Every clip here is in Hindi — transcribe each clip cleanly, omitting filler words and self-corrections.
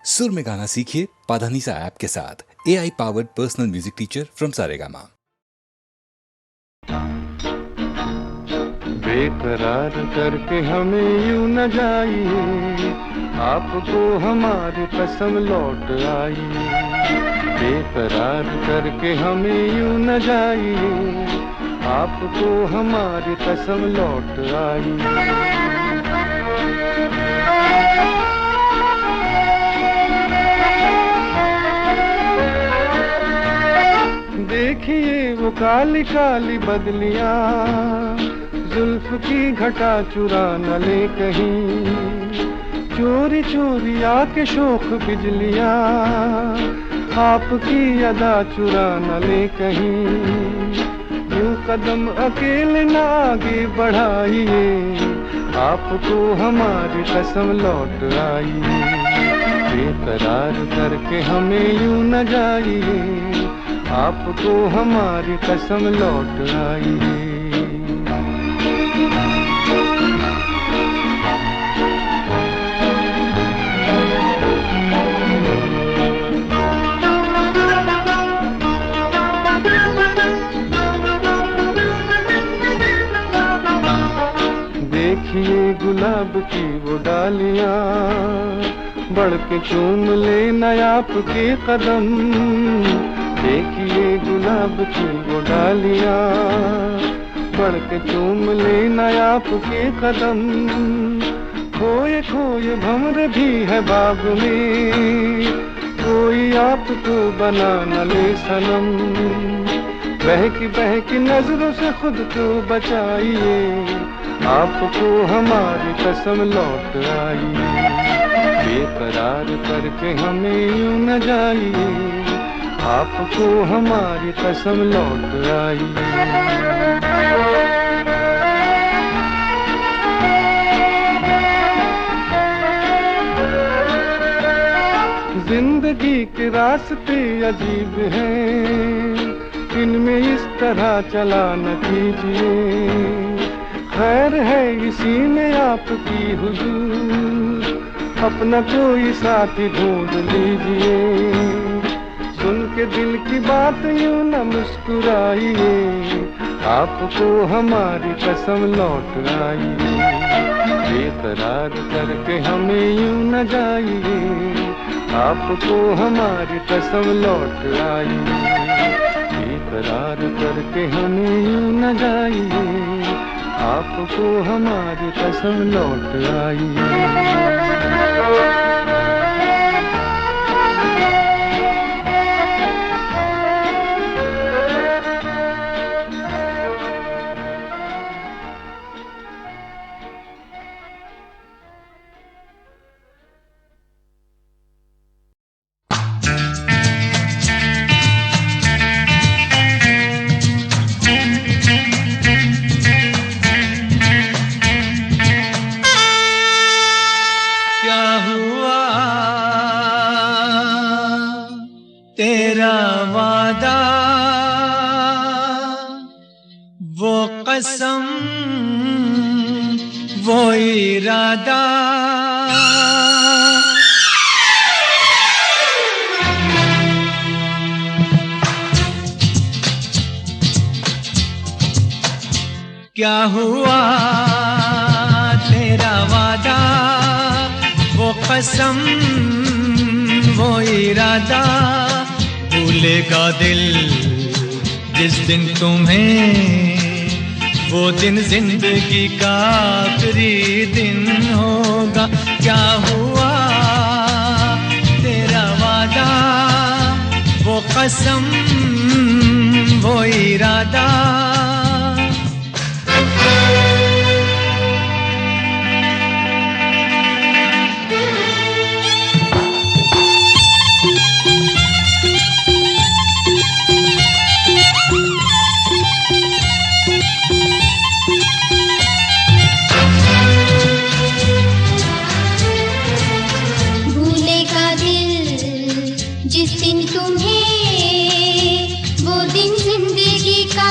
सुर में गाना सीखिए पाधानीसा ऐप के साथ। AI powered personal music teacher from Saregama. बेकरार करके हमें यूं न जाइए, आपको हमारी कसम लौट आई। बेकरार करके हमें यूं न जाइए, आपको हमारी कसम लौट आई। देखिए वो काली काली बदलियां, जुल्फ की घटा चुरा न ले कहीं, चोरी चोरी आके शोख बिजलियां, आपकी अदा चुरा न ले कहीं। यूं कदम अकेले न आगे बढ़ाइए, आपको हमारी कसम लौट आई। बेकरार करके हमें यूं न जाइए, आपको हमारी कसम लौट आई। देखिए गुलाब की वो डालियां, बढ़ के चूम ले नया आपके कदम। देखिए गुलाब की वो डालियां, बढ़ के चूम ले नया आपके कदम। खोए खोए भंवर भी है बाग में, कोई आपको बना न ले सनम। बहकी नजरों से खुद को बचाइए, आपको हमारी कसम लौट आई। बेकरार करके हमें यूं न जाइए, आपको हमारी कसम लौट आई। जिंदगी के रास्ते अजीब हैं, इनमें इस तरह चला न कीजिए। खैर है इसी में आपकी हुजूर, अपना कोई साथी ढूंढ लीजिए। सुन के दिल की बात यूं न मुस्कुराइए, आपको हमारी कसम लौट आई। बेकरार करके हमें यूं न जाइए, आपको हमारी कसम लौट आई। बेकरार करके हमें यूं न जाइए, आपको हमारी कसम लौट आई। कसम वो इरादा, क्या हुआ तेरा वादा, वो कसम वो इरादा। भूलेगा दिल जिस दिन तुम्हें, वो दिन जिंदगी का आखिरी दिन होगा। क्या हुआ तेरा वादा, वो कसम वो इरादा। जिस दिन तुम्हें, वो दिन जिंदगी का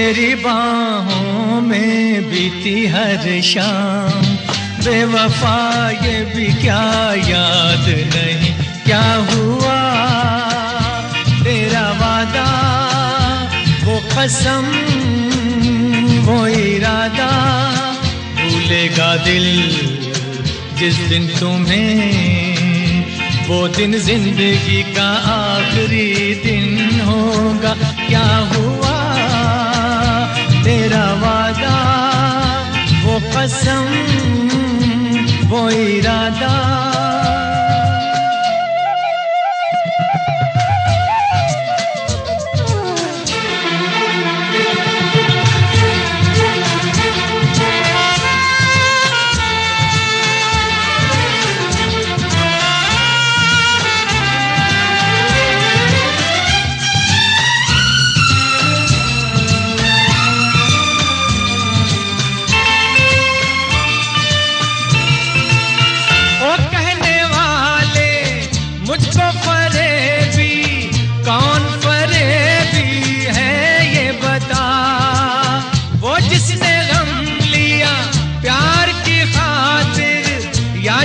तेरी बाहों में बीती हर शाम, बेवफा ये भी क्या याद नहीं क्या हुआ, तेरा वादा वो कसम वो इरादा, भूलेगा दिल जिस दिन तुम्हें, वो दिन जिंदगी का आखिरी दिन होगा। क्या हुआ तेरा वादा वो कसम वो इरादा।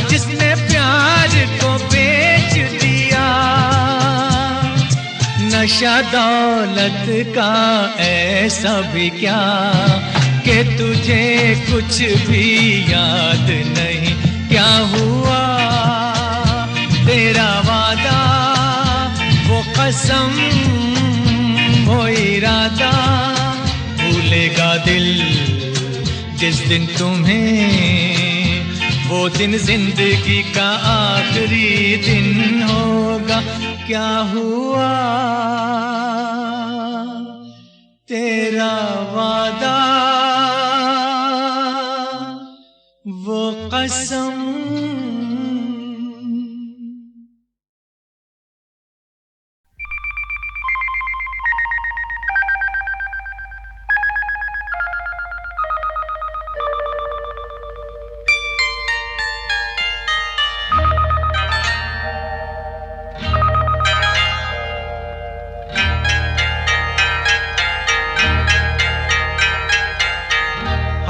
जिसने प्यार को बेच दिया, नशा दौलत का ऐसा भी क्या कि तुझे कुछ भी याद नहीं क्या हुआ, तेरा वादा वो कसम वो इरादा, भूलेगा दिल जिस दिन तुम्हें, वो दिन जिंदगी का आखिरी दिन होगा। क्या हुआ तेरा वादा वो कसम।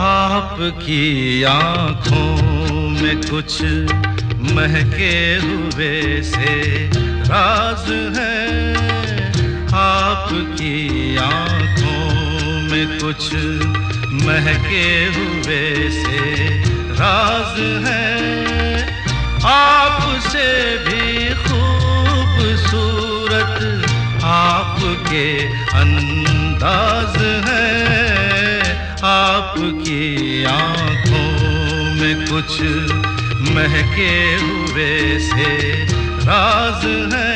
आपकी आँखों में कुछ महके हुए से राज है, आपकी आँखों में कुछ महके हुए से राज है, आपसे भी खूबसूरत आपके अंदाज है, आपकी आँखों में कुछ महके हुए से राज है।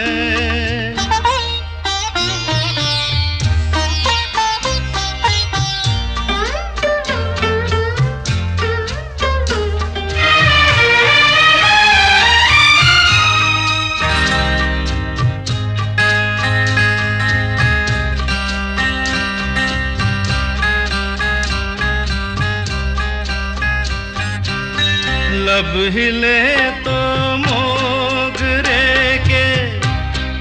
लब हिले तो मोगरे के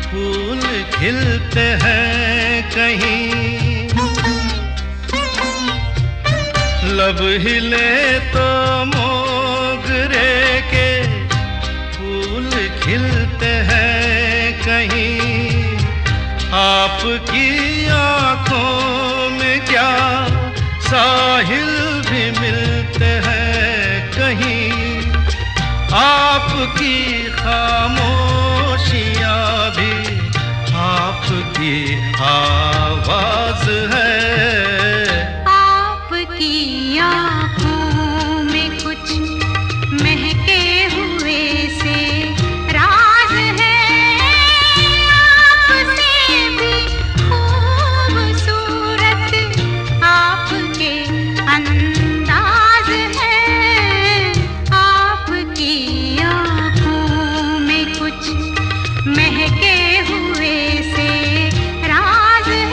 फूल खिलते हैं कहीं, लब हिले तो मोगरे के फूल खिलते हैं कहीं, आपकी आँखों में क्या साहिल भी मिलते हैं कहीं, आपकी खामोशियाँ भी आपकी आवाज़ है, आपकी आँखों में कुछ महके हुए से राज है, आपसे भी खूबसूरत आपके अंदाज है, आपकी आँखों में कुछ महके हुए से राज है।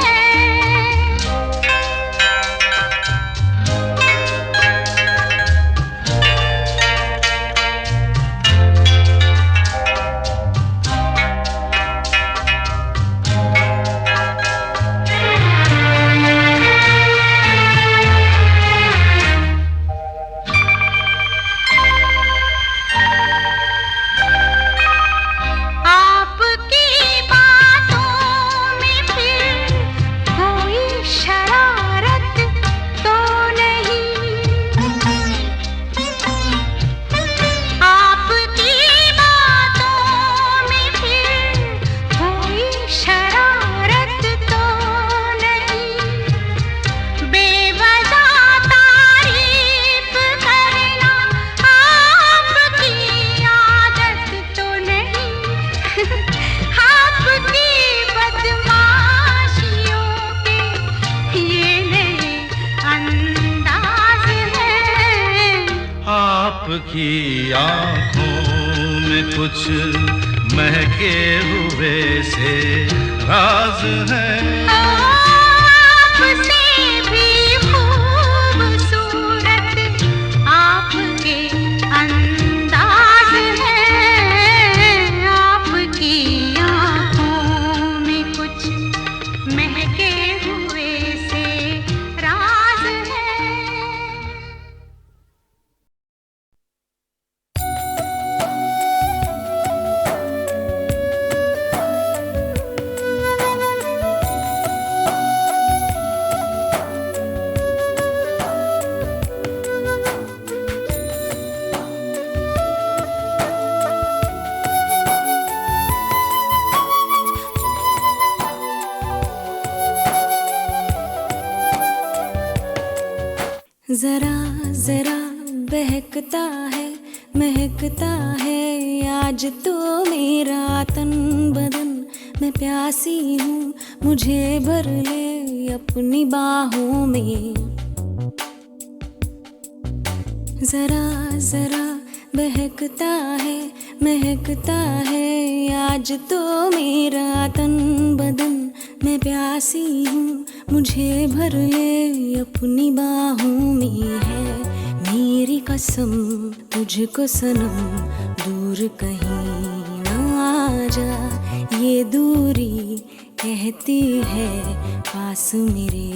की आंखों में कुछ महके हुए से राज है। आपसे भी खूबसूरत आपके अंदाज है, आपकी आंखों में कुछ महके हुए से राज है। जरा जरा बहकता है महकता है आज तो मेरा तन बदन। मैं प्यासी हूँ मुझे भर ले अपनी बाहों में। जरा जरा बहकता है महकता है आज तो मेरा तन बदन। मैं प्यासी हूँ मुझे भर ले अपनी बाहों में। है मेरी कसम तुझको सनम दूर कहीं ना जा। ये दूरी कहती है पास मेरे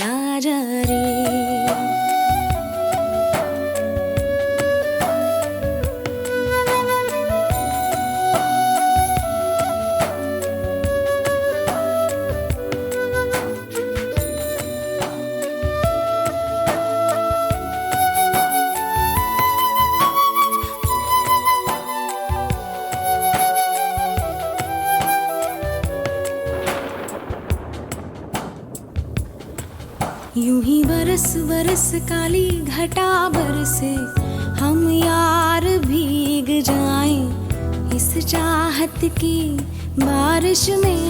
आ जा रे। यूं ही बरस बरस काली घटा बरसे हम यार भीग जाएं इस चाहत की बारिश में।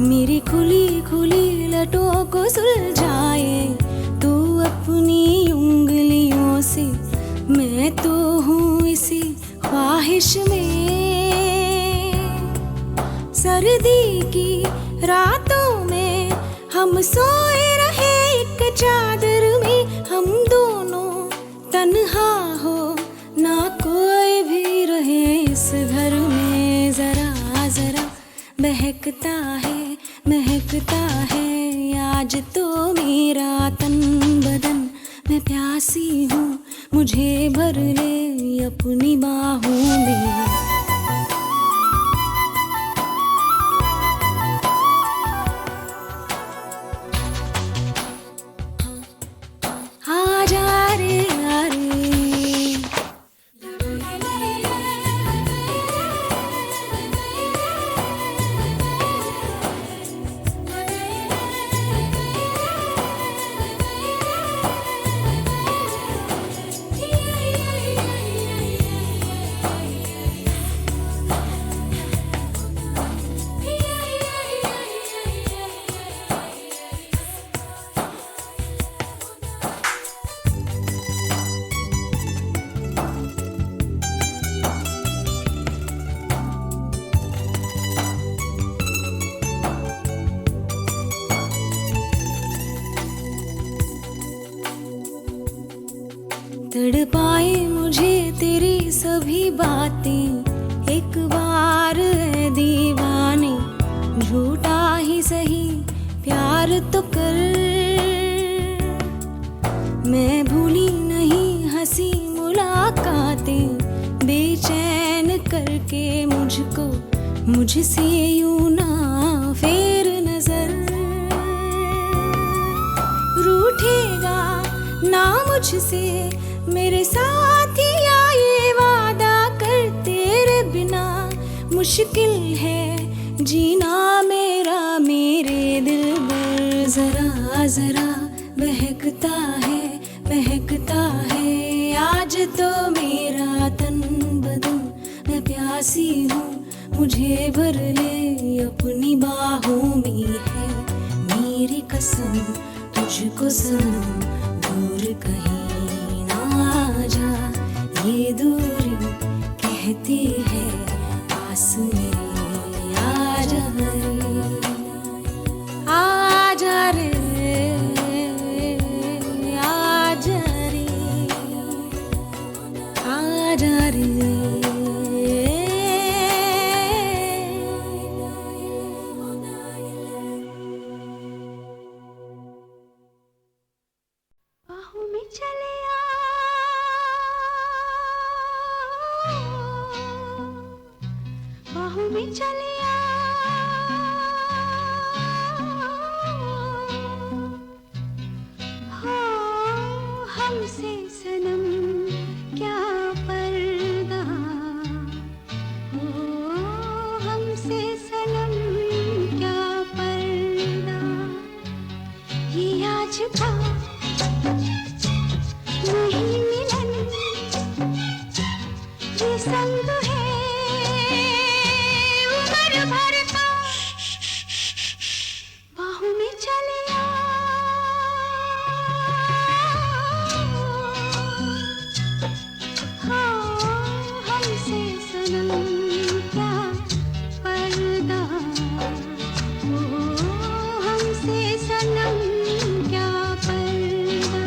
मेरी खुली खुली लटों को सुलझाए तू अपनी उंगलियों से। मैं तो हूँ इसी ख्वाहिश में। सर्दी की रातों में हम सोए रहे एक चादर में। हम दोनों तन्हा हो ना कोई भी रहे इस घर में। जरा जरा बहकता है महकता है आज तो मेरा तन बदन। मैं प्यासी हूँ मुझे भर ले अपनी बाहों में। तड़पाए मुझे तेरी सभी बातें एक बार है दीवाने। झूठा ही सही प्यार तो कर। मैं भूली नहीं हंसी मुलाकातें बेचैन करके मुझको मुझसे यूं ना फेर नजर। रूठेगा ना मुझसे मेरे साथिया ये वादा कर। तेरे बिना मुश्किल है जीना मेरा मेरे दिल पर। जरा जरा बहकता है महकता है आज तो मेरा तन बदन। मैं प्यासी हूँ मुझे भर ले अपनी बाहों में। है मेरी कसम तुझको सनम दूर कहीं ना रा रे बाहों में चले आ बाहों में चले आ हो हमसे सनम क्या पर्दा हो हमसे सनम क्या पर्दा ये आज का नहीं मिलन ये संग है उम्र भर का बाहों में चले आ हो हमसे सनम क्या पर्दा हो हमसे सनम क्या पर्दा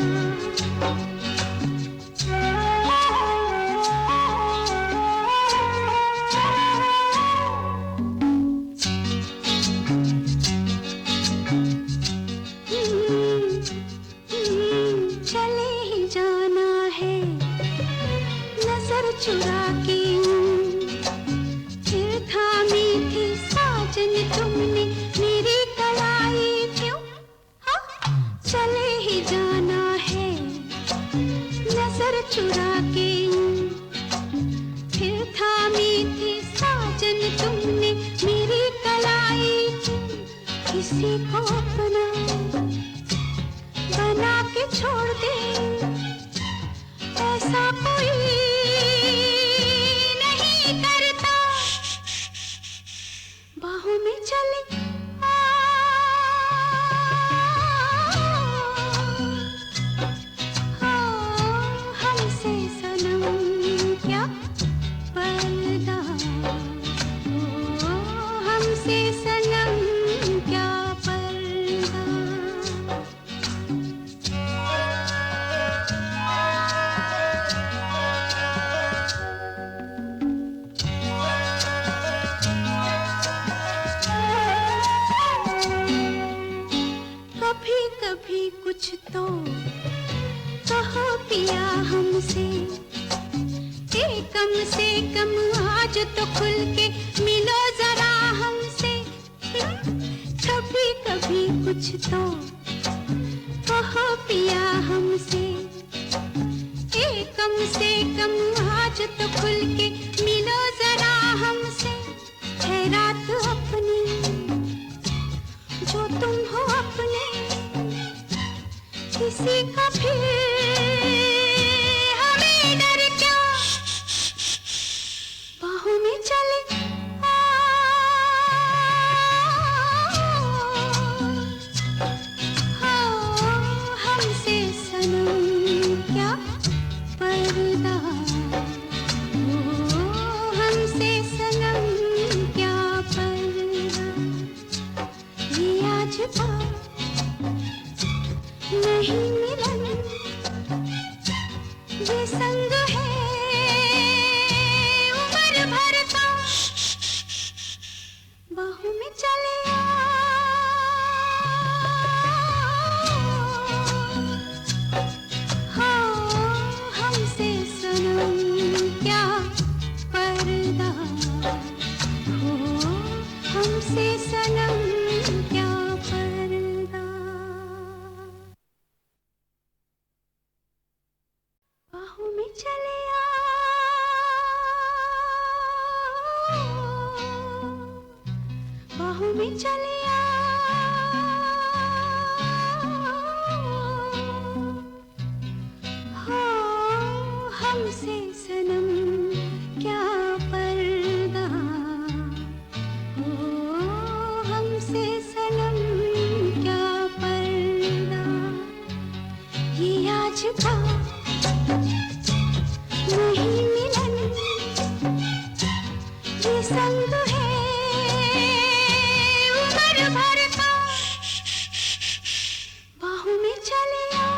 चले ही जाना है नजर चुरा के फिर थामी थी साजन तुमने मेरी कलाई क्यों हाँ? चले ही जाना है नजर चुरा के फिर थामी थी साजन तुमने मेरी कलाई क्यों? किसी को अपना बना के छोड़ दे ऐसा कोई नहीं करता बाहों में चले आ हो हमसे सनम क्या पर्दा हो हमसे सनम क्या पर्दा कभी कभी कुछ तो कहो पिया हमसे कम से कम आज तो खुल के मिलो जरा हमसे कभी कभी कुछ तो कहो पिया हमसे कम से कम आज तो खुल के मिलो जरा हमसे है रात अपनी जो तुम हो अपने किसी का फिर हमें डर क्या बाहों में चले आ हो हमसे सनम क्या पर्दा हो हमसे सनम क्या पर्दा ये आज का नहीं मिलन ये संग है उम्र भर का बाहों में चले आ हो हमसे सनम क्या पर्दा हो हमसे सनम क्या पर्दा बाहों में चले आ बाहों में चले आ हो हमसे सनम क्या पर्दा हो हमसे सनम क्या पर्दा ये आज का नहीं मिलन ये संग है उम्र भर का बाहों में चले आ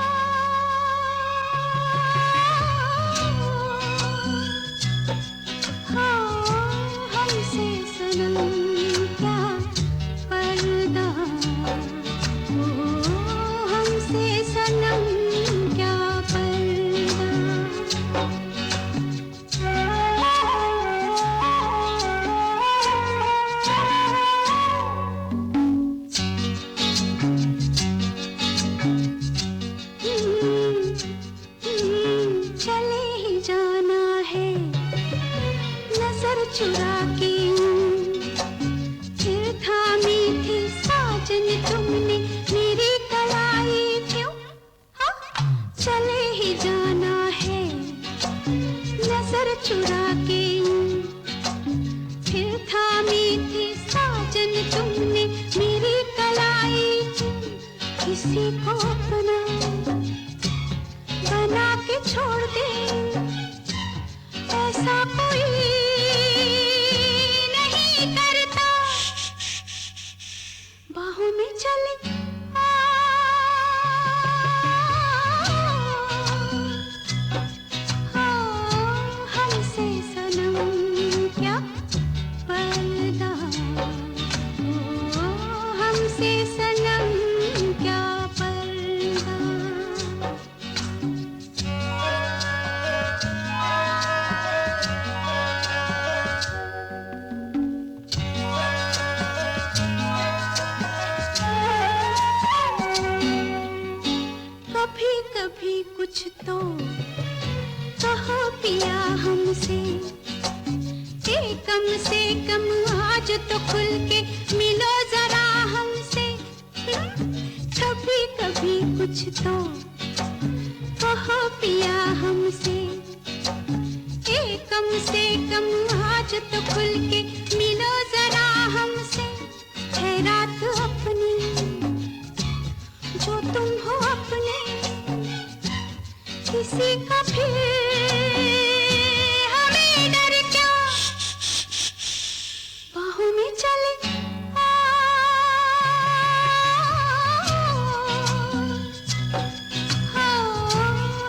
चुरा के फिर थामी थी साजन तुमने मेरी कलाई क्यों? हाँ, चले ही जाना है नजर चुरा के फिर थामी थी साजन तुमने मेरी कलाई क्यों? किसी को अपना बना के छोड़ दे ऐसा कोई नहीं करता बाहों में चले हमसे सनम क्या पर्दा हमसे सनम क्या पर्दा कभी कभी कुछ तो कहो पिया हमसे कम से कम आज तो खुल के मिलो जरा हमसे कभी कभी कुछ तो कहो पिया हमसे कम से कम आज तो खुल के मिलो जरा हमसे है रात अपनी जो तुम हो अपने किसी का फिर हमें डर क्या बाहों में चले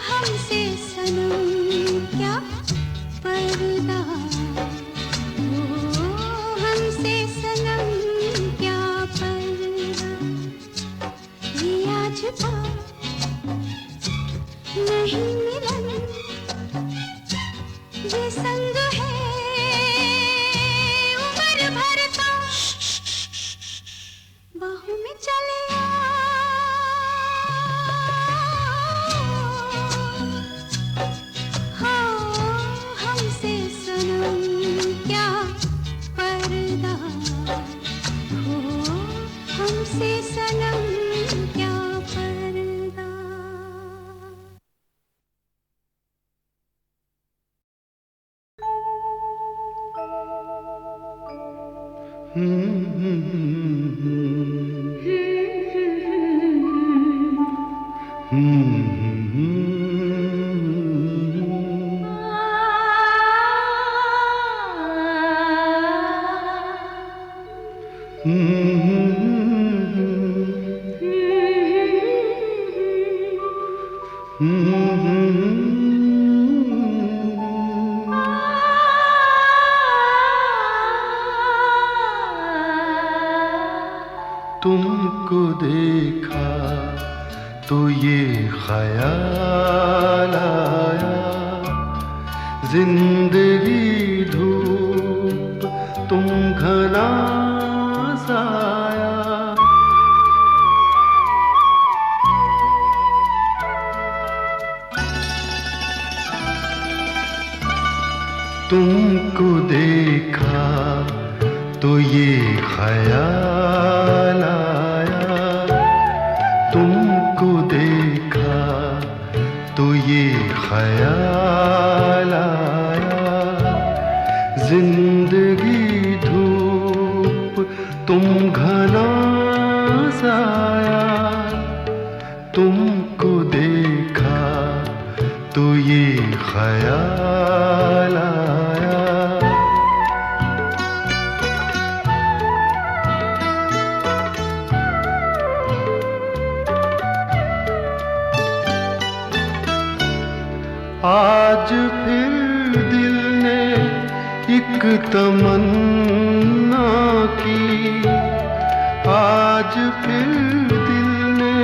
हमसे सनम क्या पर्दा हमसे सनम क्या पर्दा ये आज था नहीं मिलन ये संग है उम्र भर का बाहों में चले हमसे सनम क्या पर्दा हमसे सनम क्या पर्दा तुमको देखा तो ये ख्याल आया जिंदगी धूप तुम घना साया तुमको देखा तो ये ख्याल आया तुमको देखा तो ये ख्याल आया जिंदगी धूप तुम घना साया तुमको देखा तो ये ख्याल आया आज फिर दिल ने एक तमन्ना की आज फिर दिल ने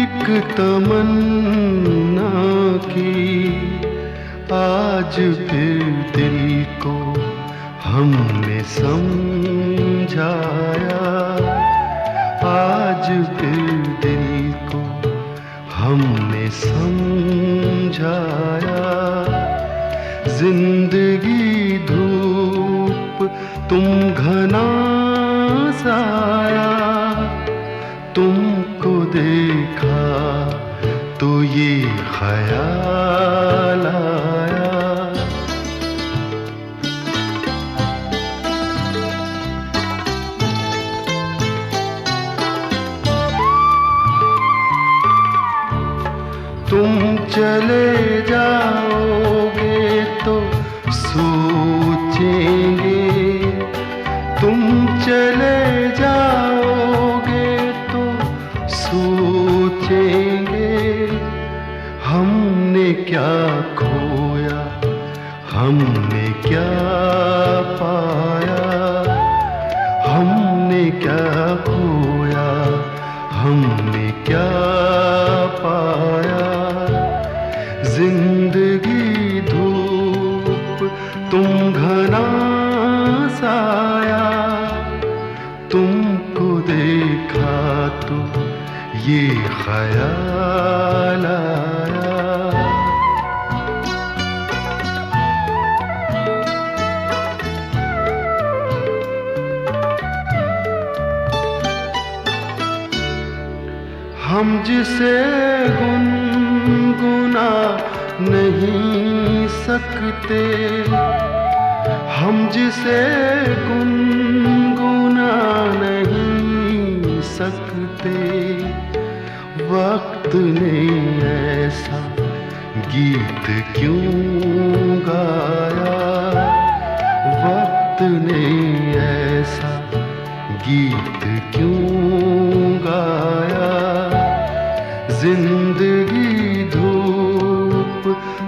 एक तमन्ना की आज फिर दिल को हमने समझाया आज फिर दिल को हमने समझाया जिंदगी धूप तुम घना साया, तुमको देखा तो ये ख्याल आया, तुम चले जाओगे तो सोचेंगे, तुम चले जाओगे तो सोचेंगे, हमने क्या खोया, हमने क्या पाया, हमने क्या खोया, हमने क्या पाया। जिंदगी धूप, तुम घना साया, तुमको देखा तो ये ख्याल आया। हम जिसे गुनगुना नहीं सकते, हम जिसे गुनगुना नहीं सकते, वक्त ने ऐसा गीत क्यों गाया, वक्त ने ऐसा गीत क्यों गाया। जिंदगी धूप,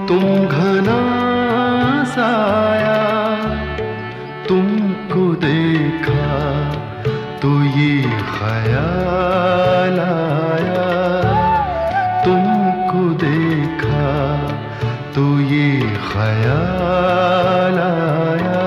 तुम घना साया, तुमको देखा तो ये ख्याल आया, तुमको देखा तो ये ख्याल आया।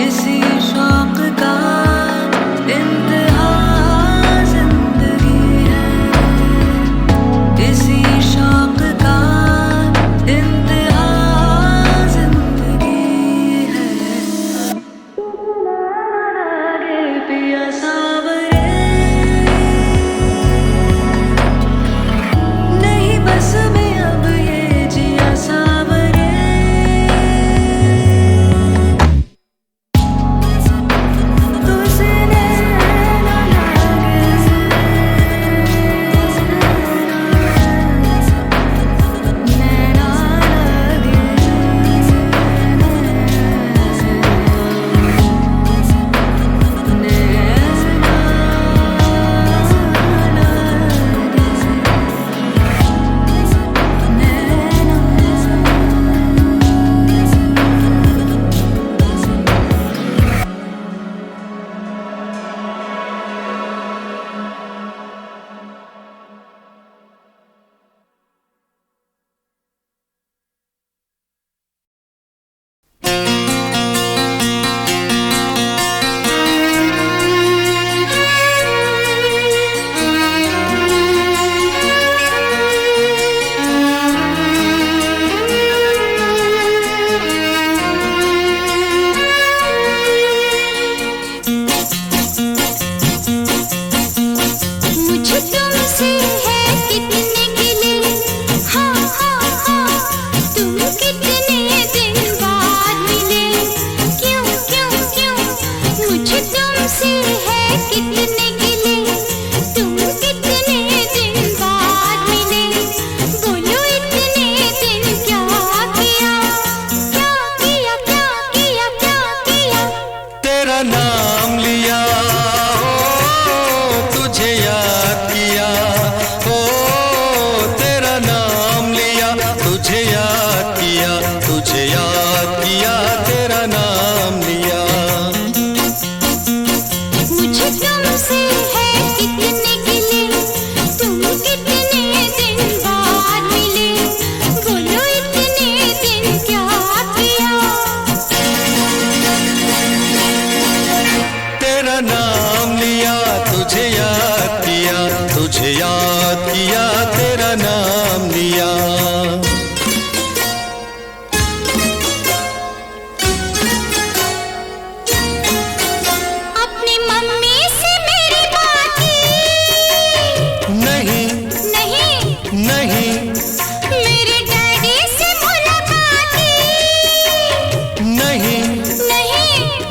इसी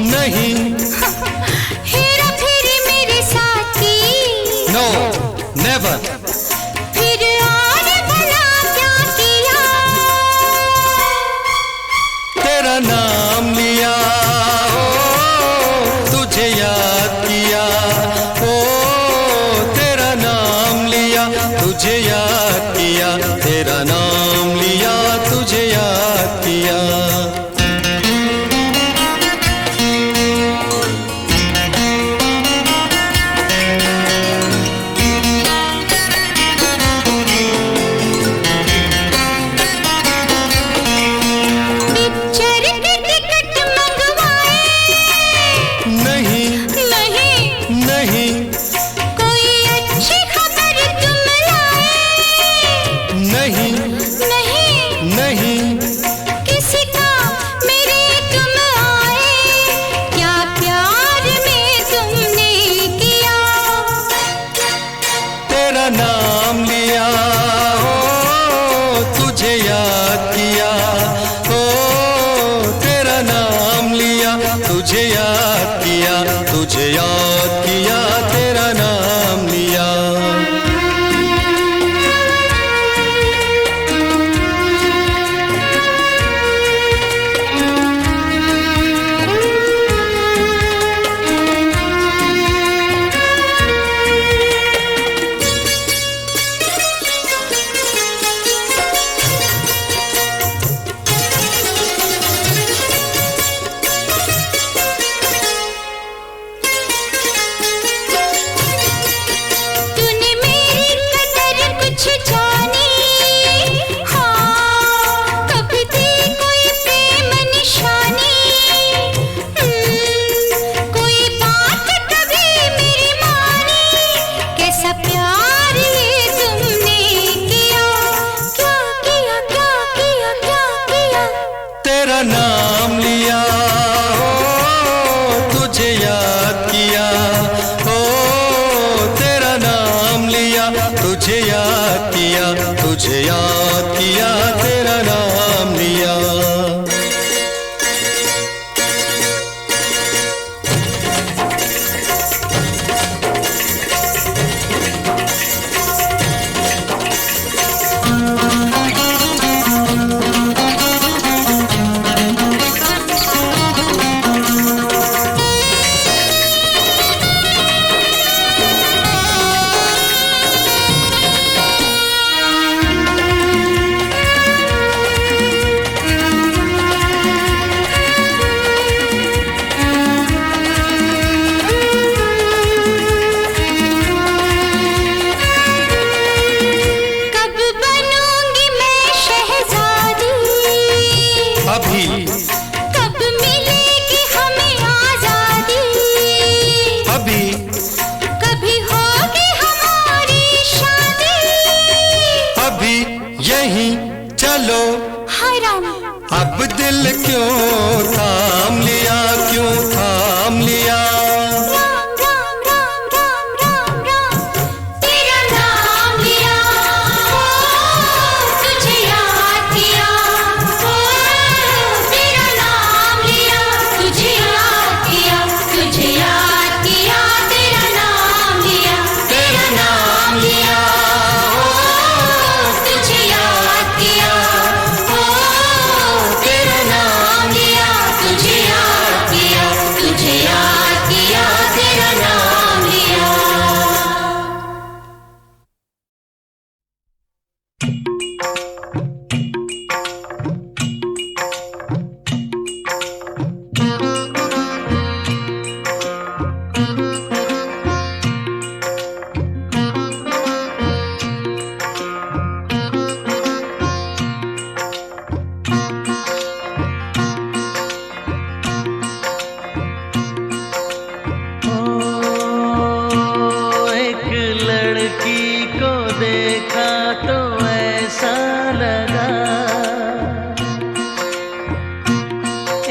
नहीं हेरा फेरी मेरे साथी, नो नेवर, फिर और भला क्या किया, तेरा नाम लिया, ओ तुझे याद किया, ओ तेरा नाम लिया, तुझे याद किया, तेरा नाम लिया, तुझे याद किया। पिक्चर के टिकट मंगवाए, नहीं नहीं नहीं कोई अच्छी खबर तुम लाए, नहीं नहीं नहीं किसी का मेरे तुम आए, क्या प्यार में तुमने किया, तेरा नाम लिया, ओ तुझे याद किया, ओ तेरा नाम लिया, तुझे याद किया, तुझे याद किया, तेरा नाम लिया। तूने मेरी कदर कुछ जानी, हाँ कभी थी कोई प्रेम निशानी, कोई बात कभी मेरी मानी, कैसा प्यार ये तुमने किया, क्या किया क्या किया क्या किया, तेरा नाम लिया, ओ तुझे याद किया, ओ तेरा नाम लिया, तुझे याद किया, तुझे याद किया, तेरा नाम लिया। कब बनूंगी मैं शहजादी, अभी कब मिलेगी हमें आजादी, अभी कभी होगी हमारी शादी, अभी यहीं चलो, हराम अब दिल क्यों थाम लिया, क्यों थाम लिया, राम राम राम राम राम राम, तेरा नाम लिया, ओ तुझे याद किया, ओ तेरा नाम लिया, तुझे याद किया, तुझे याद किया, तेरा नाम लिया, तेरा नाम लिया, ओ तुझे याद किया, ओ तेरा नाम लिया, तुझे याद किया, तुझे याद किया, तेरा नाम लिया। एक लड़की को देखा तो ऐसा लगा,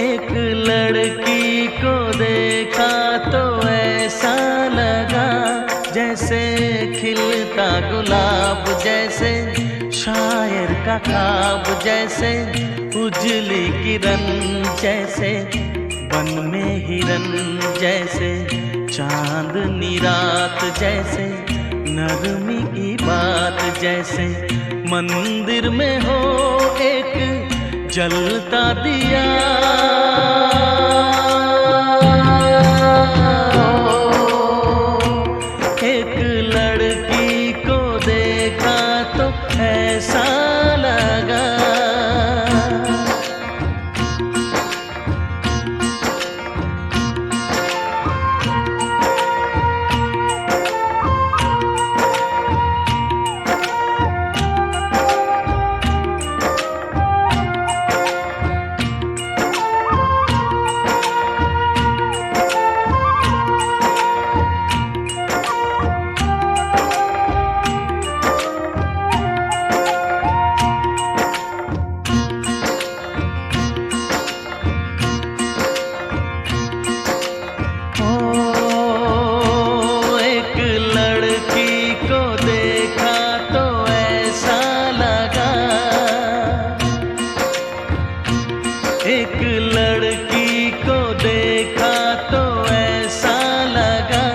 एक लड़की को देखा तो ऐसा लगा, जैसे खिलता गुलाब, जैसे शायर का ख्वाब, जैसे उजली किरण, जैसे वन में हिरन जैसे, चांदनी रात जैसे, नरमी की बात जैसे, मंदिर में हो एक जलता दिया। एक लड़की को देखा तो ऐसा लगा, एक लड़की को देखा तो ऐसा लगा,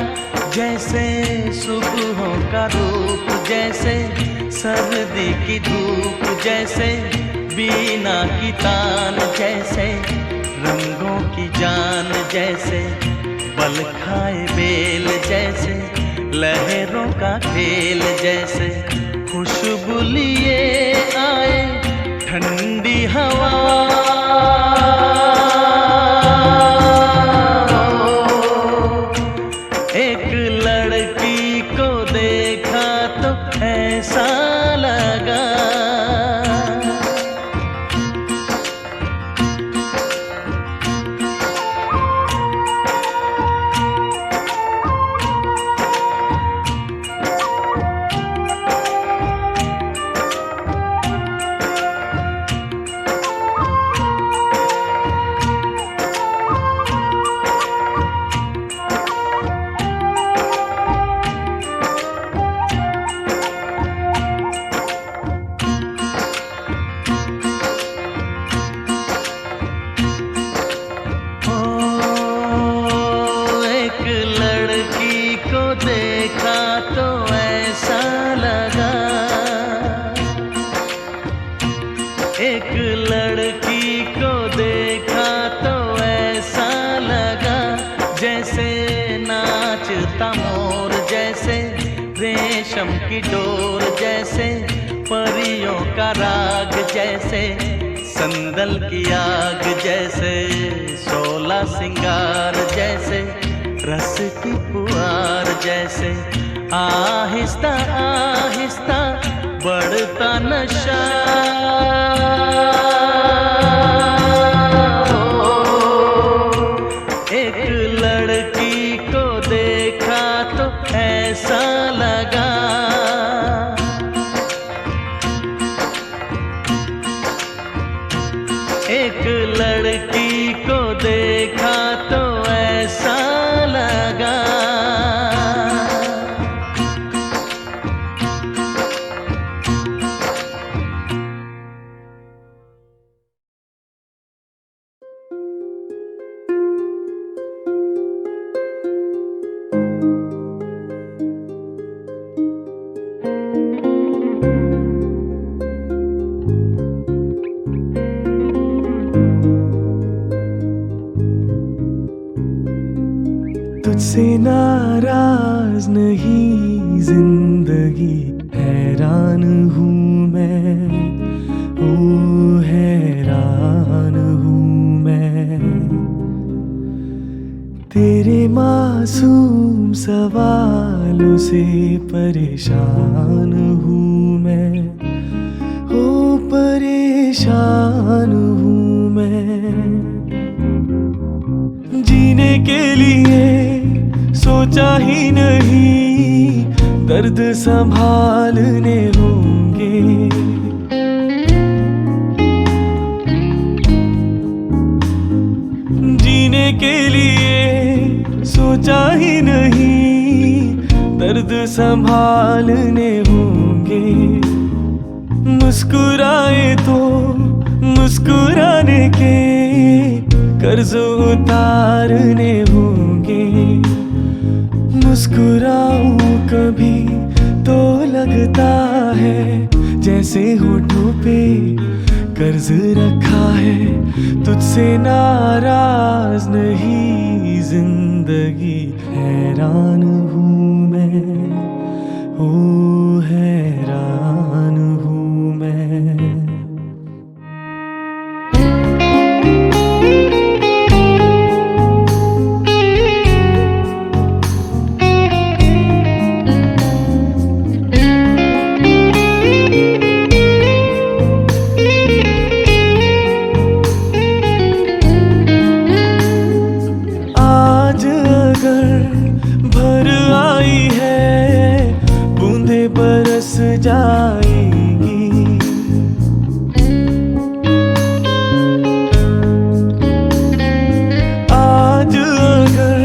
जैसे सुबहों का रूप, जैसे सर्दी की धूप, जैसे बीना की तान, जैसे रंगों की जान, जैसे बल खाए बेल, जैसे लहरों का खेल, जैसे खुशबू लिए आए ठंडी हवा। एक लड़की को देखा तो ऐसा लगा, देखा तो ऐसा लगा, एक लड़की को देखा तो ऐसा लगा, जैसे नाचता मोर, जैसे रेशम की डोर, जैसे परियों का राग, जैसे संदल की आग, जैसे 16 सिंगार, जैसे रस की पुआर, जैसे आहिस्ता आहिस्ता बढ़ता नशा। एक लड़की को देखा तो ऐसा लगा, एक लड़की को देखा तो ऐसा लगा। तुझसे नाराज नहीं जिंदगी, हैरान हूँ मैं, ओ हैरान हूँ मैं। तेरे मासूम सवालों से परेशान हूँ मैं, ओ परेशान हूँ मैं। जीने के लिए सोचा ही नहीं, दर्द संभालने होंगे। जीने के लिए सोचा ही नहीं, दर्द संभालने होंगे। मुस्कुराए तो मुस्कुराने के कर्ज उतारने होंगे। मुस्कुराऊं कभी तो लगता है जैसे होठों पे कर्ज रखा है। तुझसे नाराज नहीं जिंदगी, हैरान हूँ मैं, ओ हैरान हूँ मैं। भर आई है बूंदे बरस जाएंगी। आज अगर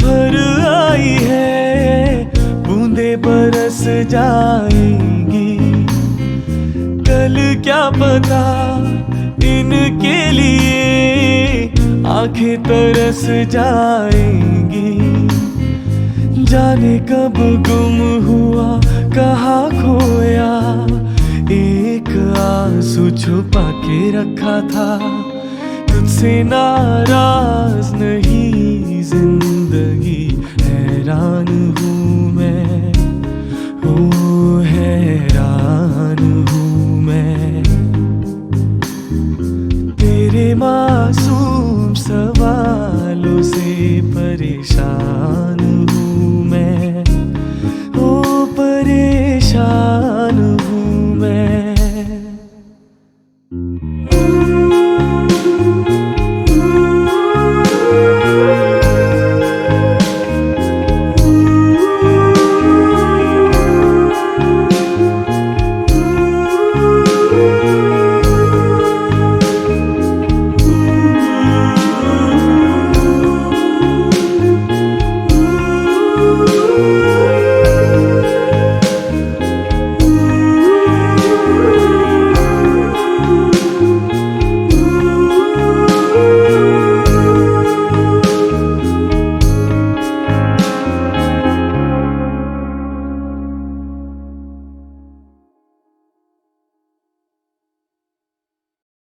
भर आई है बूंदे बरस जाएंगी। कल क्या पता इनके लिए आंखें तरस जाएंगी। जाने कब गुम हुआ कहाँ खोया, एक आंसू छुपा के रखा था। तुझसे नाराज नहीं